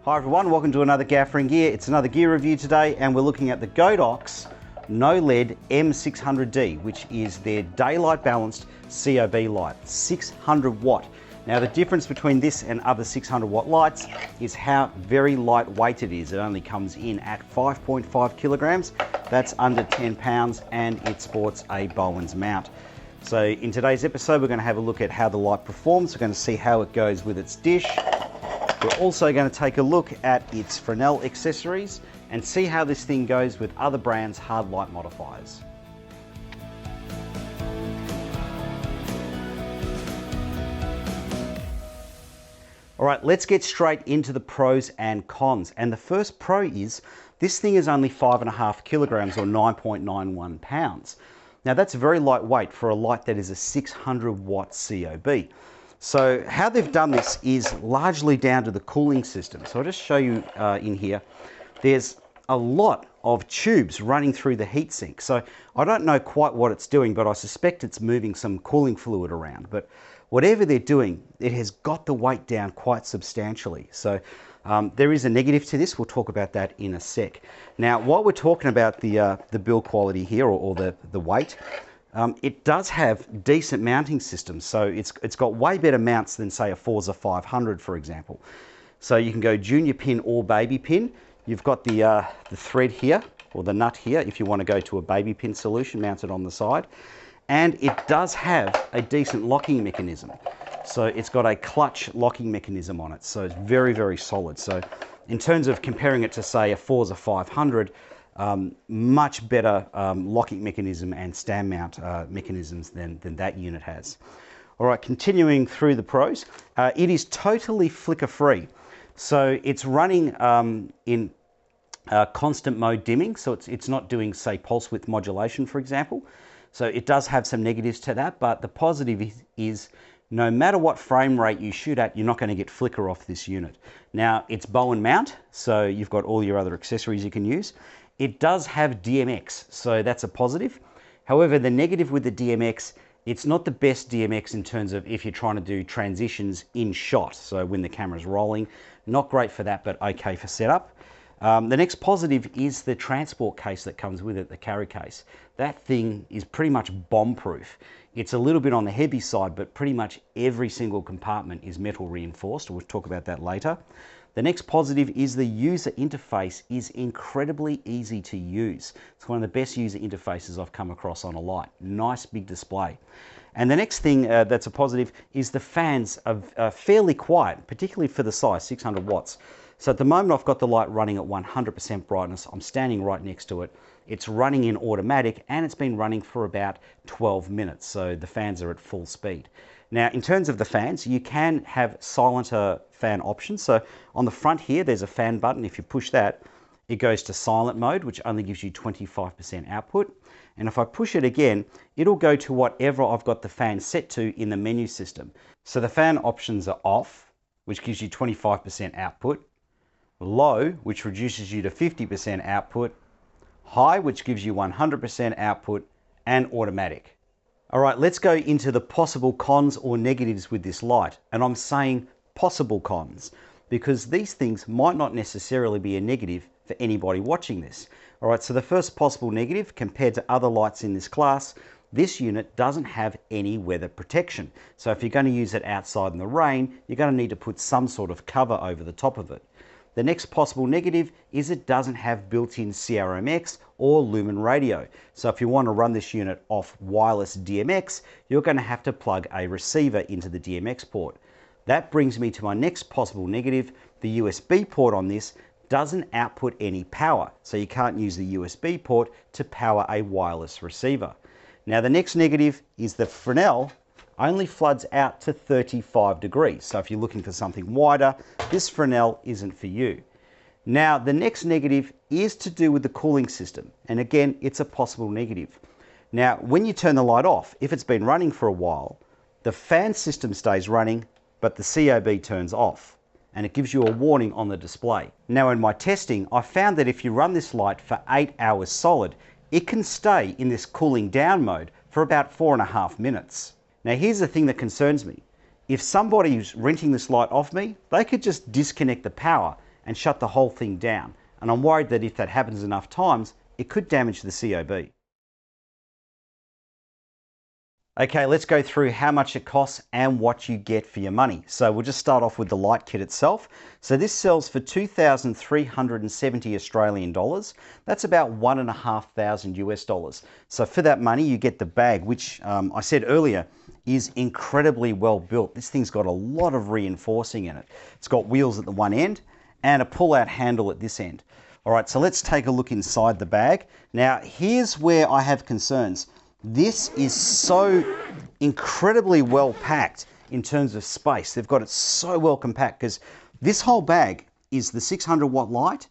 Hi everyone, welcome to another Gaffer and Gear. It's another gear review today and we're looking at the Godox No LED M600D, which is their daylight balanced COB light, 600 watt. Now the difference between this and other 600 watt lights is how very lightweight it is. It only comes in at 5.5 kilograms, that's under 10 pounds, and it sports a Bowens mount. So in today's episode we're going to have a look at how the light performs. We're going to see how it goes with its dish. We're also going to take a look at its Fresnel accessories and see how this thing goes with other brands' hard light modifiers. All right, let's get straight into the pros and cons. And the first pro is this thing is only 5.5 kilograms or 9.91 pounds. Now that's very lightweight for a light that is a 600 watt COB. So how they've done this is largely down to the cooling system. So I'll just show you in here. There's a lot of tubes running through the heatsink. So I don't know quite what it's doing, but I suspect it's moving some cooling fluid around. But whatever they're doing, it has got the weight down quite substantially. So there is a negative to this. We'll talk about that in a sec. Now, while we're talking about the build quality here or the weight, it does have decent mounting systems. So it's got way better mounts than say a Forza 500, for example. So you can go junior pin or baby pin. You've got the thread here or the nut here if you want to go to a baby pin solution mounted on the side. And it does have a decent locking mechanism. So it's got a clutch locking mechanism on it. So it's very, very solid. So in terms of comparing it to say a Forza 500, much better locking mechanism and stand mount mechanisms than that unit has. All right, continuing through the pros, it is totally flicker free. So it's running in constant mode dimming. So it's not doing say pulse width modulation, for example. So it does have some negatives to that, but the positive is no matter what frame rate you shoot at, you're not going to get flicker off this unit. Now it's Bowen mount, so you've got all your other accessories you can use. It does have DMX, so that's a positive. However, the negative with the DMX, it's not the best DMX in terms of if you're trying to do transitions in shot. So when the camera's rolling, not great for that, but okay for setup. The next positive is the transport case that comes with it, the carry case. That thing is pretty much bomb-proof. It's a little bit on the heavy side, but pretty much every single compartment is metal reinforced. We'll talk about that later. The next positive is the user interface is incredibly easy to use. It's one of the best user interfaces I've come across on a light. Nice big display. And the next thing that's a positive is the fans are fairly quiet, particularly for the size, 600 watts. So at the moment I've got the light running at 100% brightness. I'm standing right next to it. It's running in automatic and it's been running for about 12 minutes. So the fans are at full speed. Now in terms of the fans, you can have silenter fan options. So on the front here, there's a fan button. If you push that, it goes to silent mode, which only gives you 25% output. And if I push it again, it'll go to whatever I've got the fan set to in the menu system. So the fan options are off, which gives you 25% output. Low, which reduces you to 50% output. High, which gives you 100% output, and automatic. All right, let's go into the possible cons or negatives with this light. And I'm saying possible cons because these things might not necessarily be a negative for anybody watching this. All right, so the first possible negative compared to other lights in this class, this unit doesn't have any weather protection. So if you're going to use it outside in the rain, you're going to need to put some sort of cover over the top of it. The next possible negative is it doesn't have built-in CRMX or lumen radio. So if you want to run this unit off wireless DMX, you're going to have to plug a receiver into the DMX port. That brings me to my next possible negative. The USB port on this doesn't output any power. So you can't use the USB port to power a wireless receiver. Now the next negative is the Fresnel only floods out to 35 degrees. So if you're looking for something wider, this Fresnel isn't for you. Now, the next negative is to do with the cooling system. And again, it's a possible negative. Now, when you turn the light off, if it's been running for a while, the fan system stays running, but the COB turns off. And it gives you a warning on the display. Now, in my testing, I found that if you run this light for 8 hours solid, it can stay in this cooling down mode for about 4.5 minutes. Now here's the thing that concerns me. If somebody's renting this light off me, they could just disconnect the power and shut the whole thing down. And I'm worried that if that happens enough times, it could damage the COB. Okay, let's go through how much it costs and what you get for your money. So we'll just start off with the light kit itself. So this sells for 2,370 Australian dollars. That's about $1,500 US dollars. So for that money, you get the bag, which I said earlier is incredibly well built. This thing's got a lot of reinforcing in it. It's got wheels at the one end and a pull-out handle at this end. All right, so let's take a look inside the bag. Now, here's where I have concerns. This is so incredibly well packed in terms of space. They've got it so well compact because this whole bag is the 600 watt light,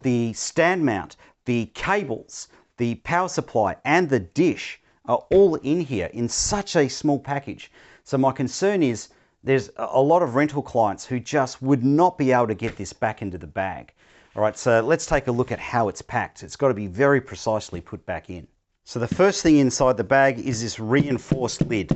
the stand mount, the cables, the power supply and the dish are all in here in such a small package. So my concern is there's a lot of rental clients who just would not be able to get this back into the bag. All right, so let's take a look at how it's packed. It's got to be very precisely put back in. So the first thing inside the bag is this reinforced lid.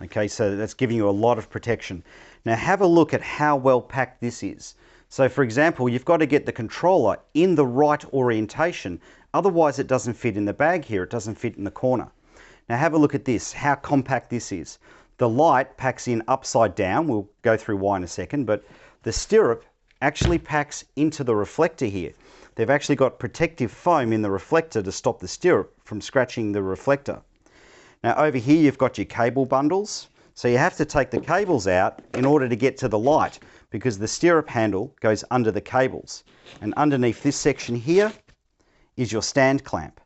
Okay, so that's giving you a lot of protection. Now have a look at how well packed this is. So for example, you've got to get the controller in the right orientation, otherwise it doesn't fit in the bag here, it doesn't fit in the corner. Now have a look at this, how compact this is. The light packs in upside down, we'll go through why in a second, but the stirrup actually packs into the reflector here. They've actually got protective foam in the reflector to stop the stirrup from scratching the reflector. Now over here you've got your cable bundles. So you have to take the cables out in order to get to the light because the stirrup handle goes under the cables. And underneath this section here is your stand clamp.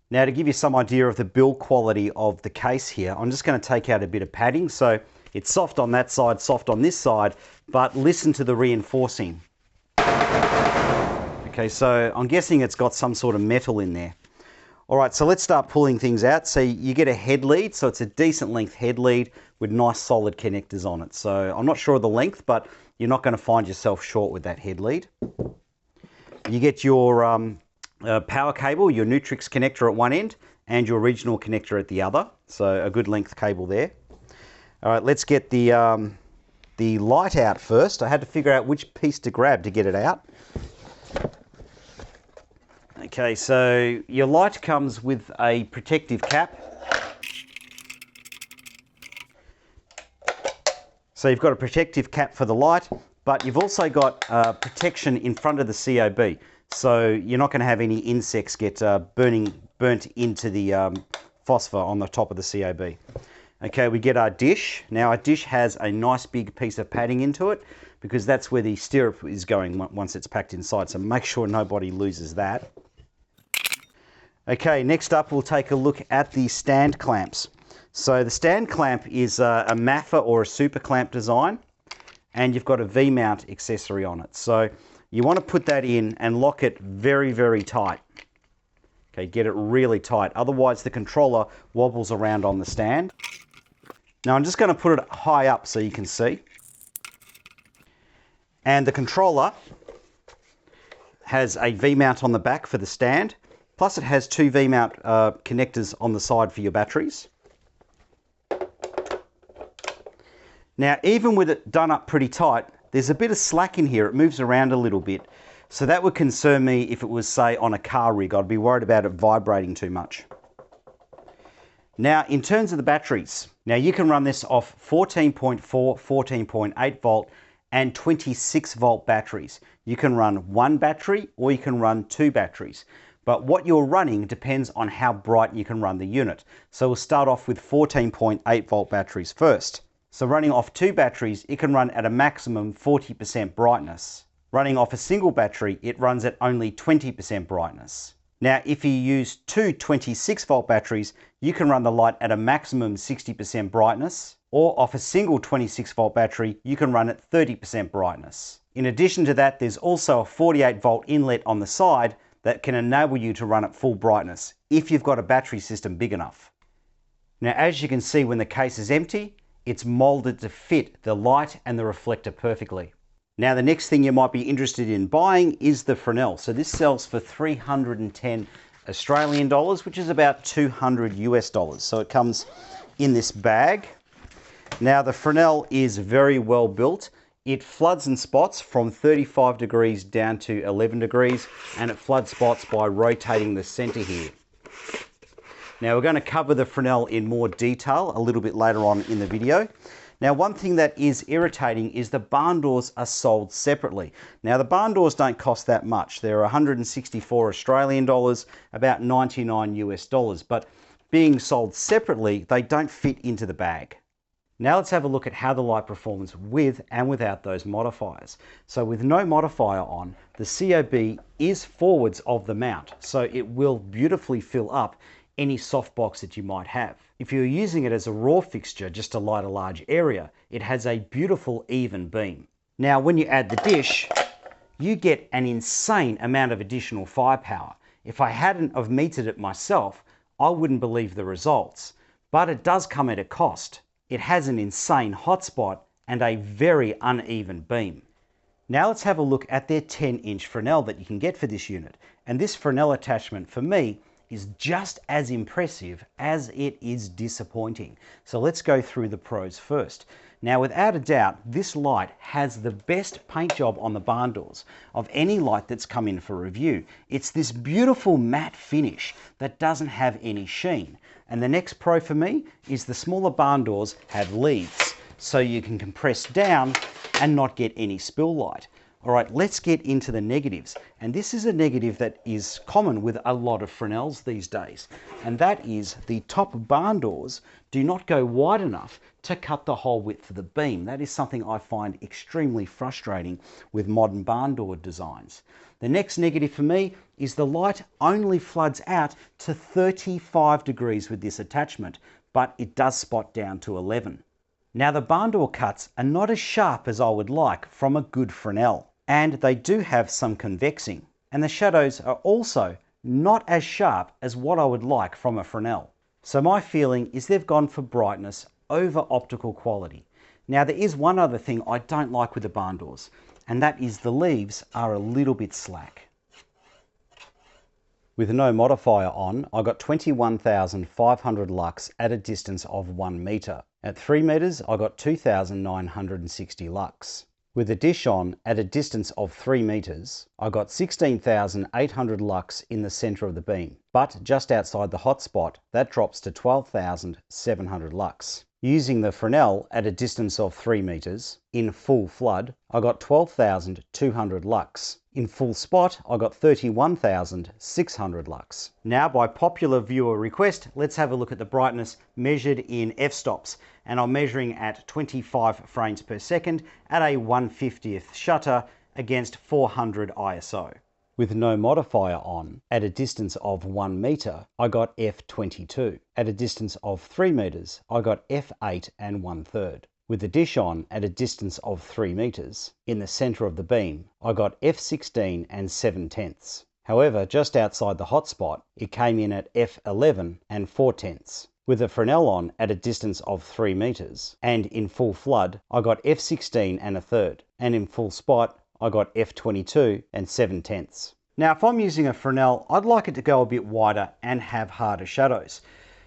Now to give you some idea of the build quality of the case here, I'm just going to take out a bit of padding. So it's soft on that side, soft on this side, but listen to the reinforcing. Okay, so I'm guessing it's got some sort of metal in there. All right, so let's start pulling things out. So you get a head lead, so it's a decent length head lead with nice solid connectors on it. So I'm not sure of the length, but you're not going to find yourself short with that head lead. You get your power cable, your Nutrix connector at one end and your regional connector at the other. So a good length cable there. All right, let's get the light out first. I had to figure out which piece to grab to get it out. Okay, so your light comes with a protective cap. So you've got a protective cap for the light, but you've also got protection in front of the COB. So you're not going to have any insects get burnt into the phosphor on the top of the COB. Okay, we get our dish. Now our dish has a nice big piece of padding into it because that's where the stirrup is going once it's packed inside. So make sure nobody loses that. Okay, next up we'll take a look at the stand clamps. So the stand clamp is a MAFA or a super clamp design, and you've got a V-mount accessory on it. So you want to put that in and lock it very, very tight. Okay, get it really tight, otherwise the controller wobbles around on the stand. Now I'm just going to put it high up so you can see. And the controller has a V-mount on the back for the stand. Plus it has two V-mount connectors on the side for your batteries. Now even with it done up pretty tight, there's a bit of slack in here. It moves around a little bit. So that would concern me if it was, say, on a car rig. I'd be worried about it vibrating too much. Now in terms of the batteries, now you can run this off 14.4, 14.8 volt and 26 volt batteries. You can run one battery or you can run two batteries. But what you're running depends on how bright you can run the unit. So we'll start off with 14.8 volt batteries first. So running off two batteries, it can run at a maximum 40% brightness. Running off a single battery, it runs at only 20% brightness. Now, if you use two 26 volt batteries, you can run the light at a maximum 60% brightness, or off a single 26 volt battery, you can run at 30% brightness. In addition to that, there's also a 48 volt inlet on the side that can enable you to run at full brightness if you've got a battery system big enough. Now, as you can see, when the case is empty, it's molded to fit the light and the reflector perfectly. Now, the next thing you might be interested in buying is the Fresnel. So this sells for 310 Australian dollars, which is about 200 US dollars. So it comes in this bag. Now, the Fresnel is very well built. It floods and spots from 35 degrees down to 11 degrees, and it floods spots by rotating the center here. Now we're going to cover the Fresnel in more detail a little bit later on in the video. Now one thing that is irritating is the barn doors are sold separately. Now the barn doors don't cost that much. They're 164 Australian dollars, about 99 US dollars, but being sold separately, they don't fit into the bag. Now let's have a look at how the light performs with and without those modifiers. So with no modifier on, the COB is forwards of the mount, so it will beautifully fill up any softbox that you might have. If you're using it as a raw fixture just to light a large area, it has a beautiful even beam. Now when you add the dish, you get an insane amount of additional firepower. If I hadn't have metered it myself, I wouldn't believe the results, but it does come at a cost. It has an insane hotspot and a very uneven beam. Now let's have a look at their 10-inch Fresnel that you can get for this unit. And this Fresnel attachment for me is just as impressive as it is disappointing. So let's go through the pros first. Now without a doubt, this light has the best paint job on the barn doors of any light that's come in for review. It's this beautiful matte finish that doesn't have any sheen. And the next pro for me is the smaller barn doors have leads, so you can compress down and not get any spill light. All right, let's get into the negatives. And this is a negative that is common with a lot of Fresnels these days. And that is the top barn doors do not go wide enough to cut the whole width of the beam. That is something I find extremely frustrating with modern barn door designs. The next negative for me is the light only floods out to 35 degrees with this attachment, but it does spot down to 11. Now the barn door cuts are not as sharp as I would like from a good Fresnel, and they do have some convexing, and the shadows are also not as sharp as what I would like from a Fresnel. So my feeling is they've gone for brightness over optical quality. Now there is one other thing I don't like with the barn doors, and that is the leaves are a little bit slack. With no modifier on, I got 21,500 lux at a distance of 1 meter. At 3 meters, I got 2,960 lux. With the dish on, at a distance of 3 meters, I got 16,800 lux in the center of the beam. But just outside the hotspot, that drops to 12,700 lux. Using the Fresnel at a distance of 3 meters, in full flood, I got 12,200 lux. In full spot, I got 31,600 lux. Now, by popular viewer request, let's have a look at the brightness measured in f-stops. And I'm measuring at 25 frames per second at a 1/50th shutter against 400 ISO. With no modifier on, at a distance of 1 meter, I got f22. At a distance of 3 meters, I got f8 and 1/3. With the dish on, at a distance of 3 meters, in the center of the beam, I got f16 and 7/10. However, just outside the hotspot, it came in at f11 and 4/10. With the Fresnel on at a distance of 3 meters, and in full flood, I got f16 and 1/3, and in full spot, I got f22 and 7/10. Now, if I'm using a Fresnel, I'd like it to go a bit wider and have harder shadows.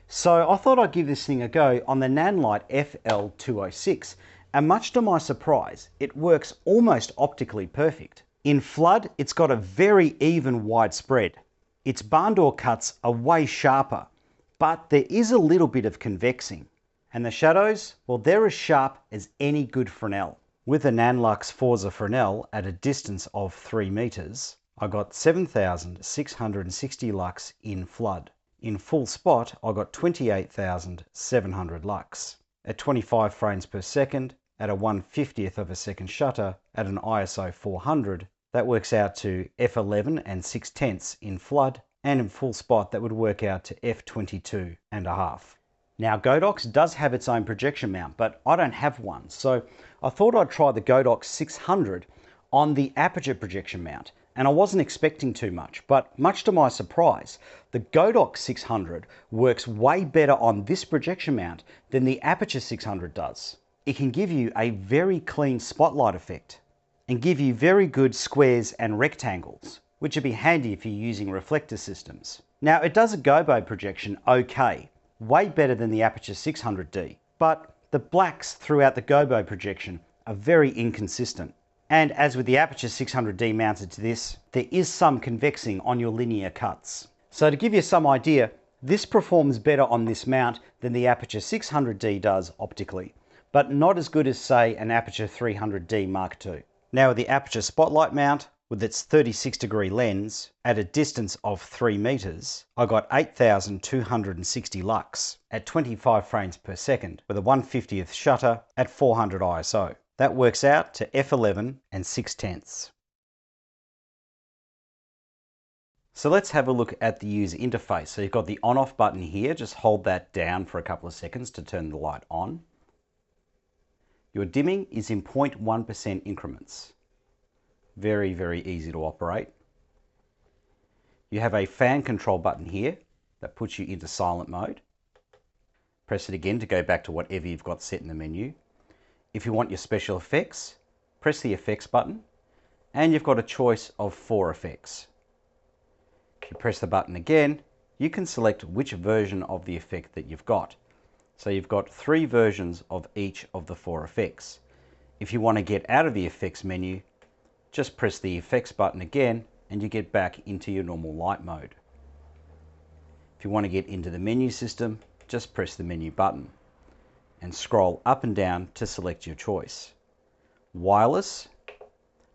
So I thought I'd give this thing a go on the Nanlite FL206, and much to my surprise, it works almost optically perfect. In flood, it's got a very even widespread. Its barn door cuts are way sharper, but there is a little bit of convexing. And the shadows, well, they're as sharp as any good Fresnel. With the Nanlux Forza Fresnel at a distance of 3 meters, I got 7,660 lux in flood. In full spot, I got 28,700 lux. At 25 frames per second, at a 1/50th of a second shutter, at an ISO 400, that works out to f11 and 6/10 in flood, and in full spot that would work out to f22 and a half. Now Godox does have its own projection mount, but I don't have one, so I thought I'd try the Godox 600 on the Aputure projection mount, and I wasn't expecting too much, but much to my surprise, the Godox 600 works way better on this projection mount than the Aputure 600 does. It can give you a very clean spotlight effect and give you very good squares and rectangles, which would be handy if you're using reflector systems. Now it does a gobo projection okay, way better than the Aputure 600D, but the blacks throughout the gobo projection are very inconsistent. And as with the Aputure 600D mounted to this, there is some convexing on your linear cuts. So to give you some idea, this performs better on this mount than the Aputure 600D does optically, but not as good as, say, an Aputure 300D Mark II. Now with the Aputure Spotlight mount, with its 36-degree lens, at a distance of 3 meters, I got 8,260 lux at 25 frames per second with a 1/50th shutter at 400 ISO. That works out to f11 and 6/10. So let's have a look at the user interface. So you've got the on-off button here. Just hold that down for a couple of seconds to turn the light on. Your dimming is in 0.1% increments. Very, very easy to operate. You have a fan control button here that puts you into silent mode. Press it again to go back to whatever you've got set in the menu. If you want your special effects, press the effects button, and you've got a choice of 4 effects. If you press the button again, you can select which version of the effect that you've got. So you've got 3 versions of each of the 4 effects. If you want to get out of the effects menu, just press the effects button again and you get back into your normal light mode. If you want to get into the menu system, just press the menu button and scroll up and down to select your choice. Wireless,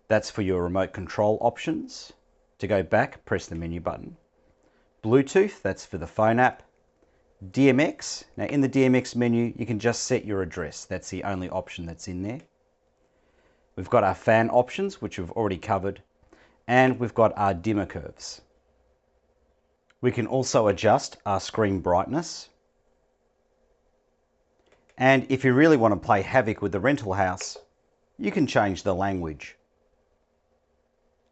that's for your remote control options. To go back, press the menu button. Bluetooth, that's for the phone app. DMX, now in the DMX menu, you can just set your address. That's the only option that's in there. We've got our fan options, which we've already covered, and we've got our dimmer curves. We can also adjust our screen brightness. And if you really want to play havoc with the rental house, you can change the language.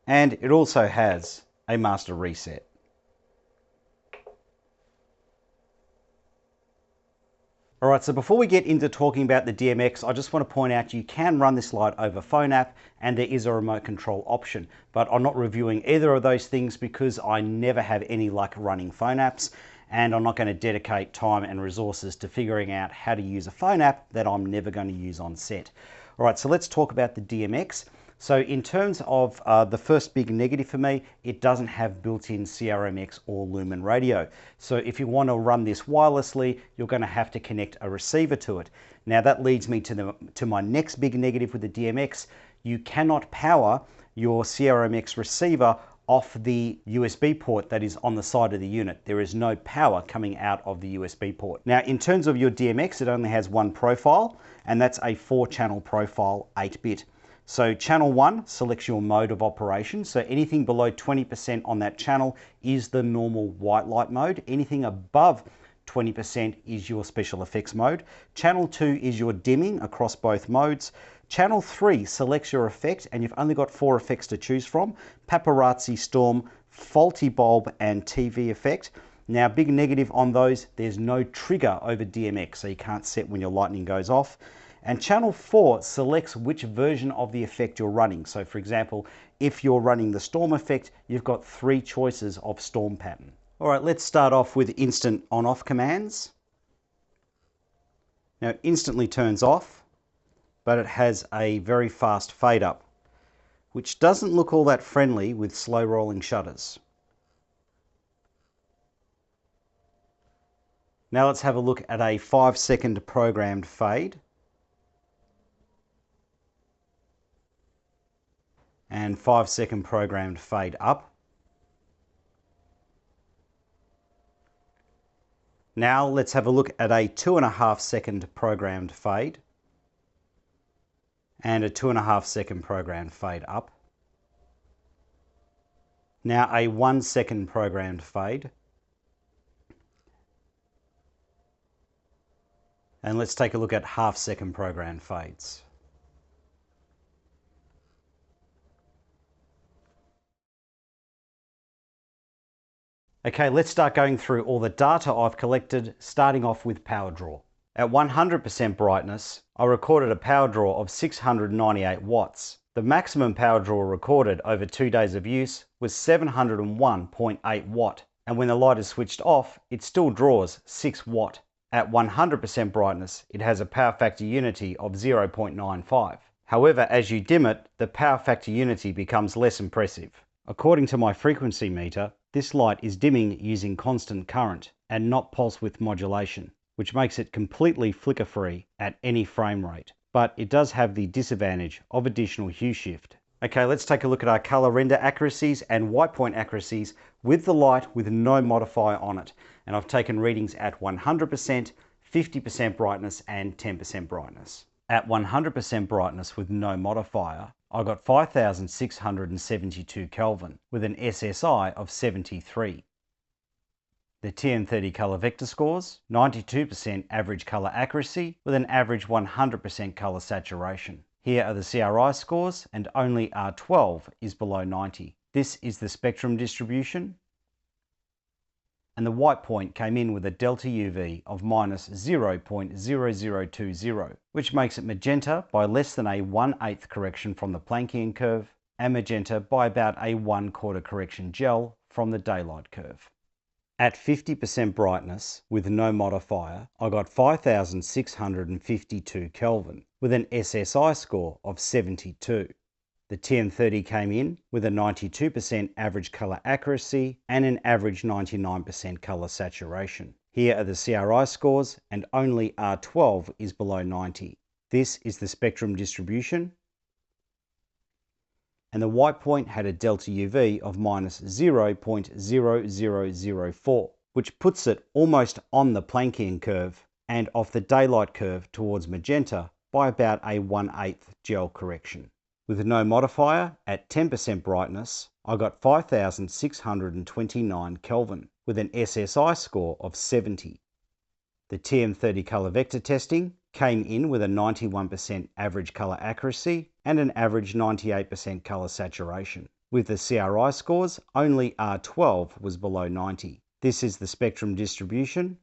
And it also has a master reset. Alright, so before we get into talking about the DMX, I just want to point out you can run this light over phone app and there is a remote control option, but I'm not reviewing either of those things because I never have any luck running phone apps and I'm not going to dedicate time and resources to figuring out how to use a phone app that I'm never going to use on set. Alright, so let's talk about the DMX. So in terms of the first big negative for me, it doesn't have built-in CRMX or Lumen radio. So if you want to run this wirelessly, you're going to have to connect a receiver to it. Now that leads me to my next big negative with the DMX. You cannot power your CRMX receiver off the USB port that is on the side of the unit. There is no power coming out of the USB port. Now in terms of your DMX, it only has one profile, and that's a 4-channel profile 8-bit. So channel 1 selects your mode of operation. So anything below 20% on that channel is the normal white light mode. Anything above 20% is your special effects mode. Channel 2 is your dimming across both modes. Channel 3 selects your effect, and you've only got 4 effects to choose from: paparazzi, storm, faulty bulb, and TV effect. Now, big negative on those, there's no trigger over DMX, so you can't set when your lightning goes off. And channel 4 selects which version of the effect you're running. So for example, if you're running the storm effect, you've got 3 choices of storm pattern. All right, let's start off with instant on-off commands. Now it instantly turns off, but it has a very fast fade up, which doesn't look all that friendly with slow rolling shutters. Now let's have a look at a 5-second programmed fade. And 5-second programmed fade up. Now let's have a look at a 2.5-second programmed fade and a 2.5-second programmed fade up. Now a 1-second programmed fade. And let's take a look at half-second programmed fades. Okay, let's start going through all the data I've collected, starting off with power draw. At 100% brightness, I recorded a power draw of 698 watts. The maximum power draw recorded over 2 days of use was 701.8 watt. And when the light is switched off, it still draws 6 watt. At 100% brightness, it has a power factor unity of 0.95. However, as you dim it, the power factor unity becomes less impressive. According to my frequency meter, this light is dimming using constant current and not pulse width modulation, which makes it completely flicker free at any frame rate. But it does have the disadvantage of additional hue shift. Okay, let's take a look at our color render accuracies and white point accuracies with the light with no modifier on it. And I've taken readings at 100%, 50% brightness and 10% brightness. At 100% brightness with no modifier, I got 5672 Kelvin with an SSI of 73. The TN30 color vector scores, 92% average color accuracy with an average 100% color saturation. Here are the CRI scores, and only R12 is below 90. This is the spectrum distribution. And the white point came in with a delta UV of minus 0.0020, which makes it magenta by less than a 1/8 correction from the Planckian curve, and magenta by about a 1/4 correction gel from the daylight curve. At 50% brightness with no modifier, I got 5652 Kelvin with an SSI score of 72. The TN30 came in with a 92% average color accuracy and an average 99% color saturation. Here are the CRI scores, and only R12 is below 90. This is the spectrum distribution. And the white point had a delta UV of minus 0.0004, which puts it almost on the Planckian curve and off the daylight curve towards magenta by about a 1/8 gel correction. With no modifier, at 10% brightness, I got 5629 Kelvin with an SSI score of 70. The TM30 color vector testing came in with a 91% average color accuracy and an average 98% color saturation. With the CRI scores, only R12 was below 90. This is the spectrum distribution.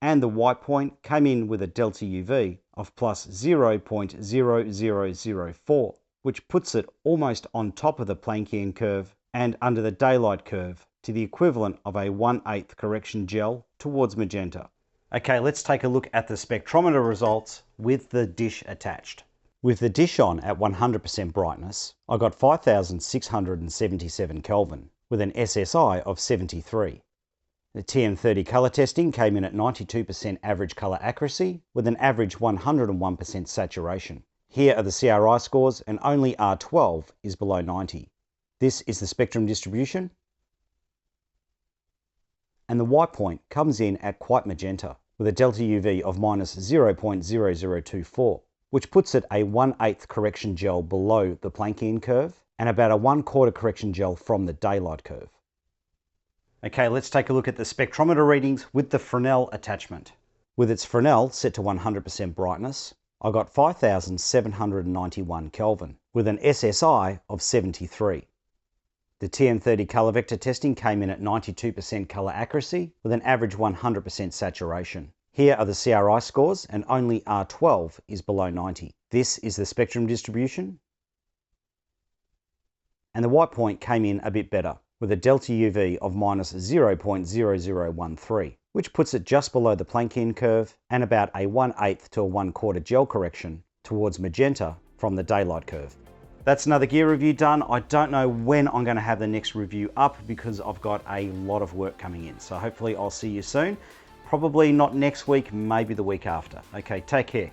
And the white point came in with a delta UV of plus 0.0004, which puts it almost on top of the Planckian curve and under the daylight curve to the equivalent of a 1/8 correction gel towards magenta. Okay, let's take a look at the spectrometer results with the dish attached. With the dish on at 100% brightness, I got 5677 Kelvin with an SSI of 73. The TM30 color testing came in at 92% average color accuracy with an average 101% saturation. Here are the CRI scores, and only R12 is below 90. This is the spectrum distribution. And the white point comes in at quite magenta with a delta UV of minus 0.0024, which puts it a 1/8 correction gel below the Planckian curve and about a 1/4 correction gel from the daylight curve. Okay, let's take a look at the spectrometer readings with the Fresnel attachment. With its Fresnel set to 100% brightness, I got 5791 Kelvin with an SSI of 73. The TM30 color vector testing came in at 92% color accuracy with an average 100% saturation. Here are the CRI scores, and only R12 is below 90. This is the spectrum distribution. And the white point came in a bit better with a delta UV of minus 0.0013, which puts it just below the Planckian curve and about a 1/8 to a 1/4 gel correction towards magenta from the daylight curve. That's another gear review done. I don't know when I'm going to have the next review up because I've got a lot of work coming in. So hopefully I'll see you soon. Probably not next week, maybe the week after. Okay, take care.